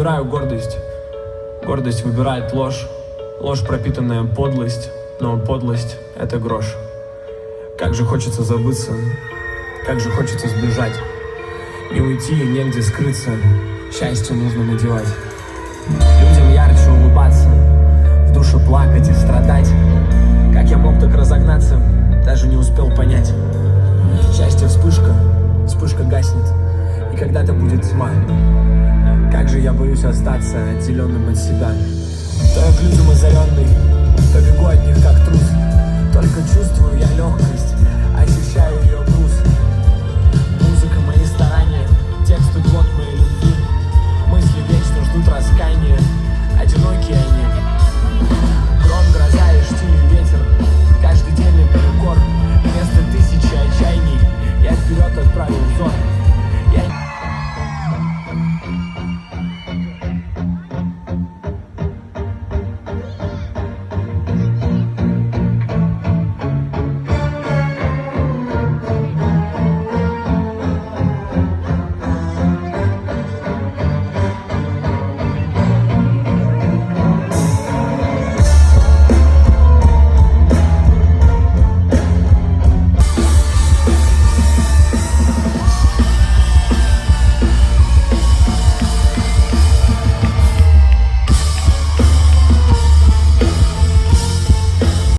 выбираю гордость. Гордость выбирает ложь. Ложь, пропитанная подлость, но подлость — это грош. Как же хочется забыться, как же хочется сбежать. Не уйти и негде скрыться, счастье нужно надевать. Людям ярче улыбаться, в душе плакать и страдать. Как я мог так разогнаться, даже не успел понять. Счастье вспышка, вспышка гаснет, и когда-то будет тьма. Как же я боюсь остаться отделенным от себя. То я к людям озаренный, то бегу от них как трус. Только чувствую я легкость, ощущаю ее груз. Музыка мои старания, тексты плод моей любви. Мысли вечно ждут раскаяния.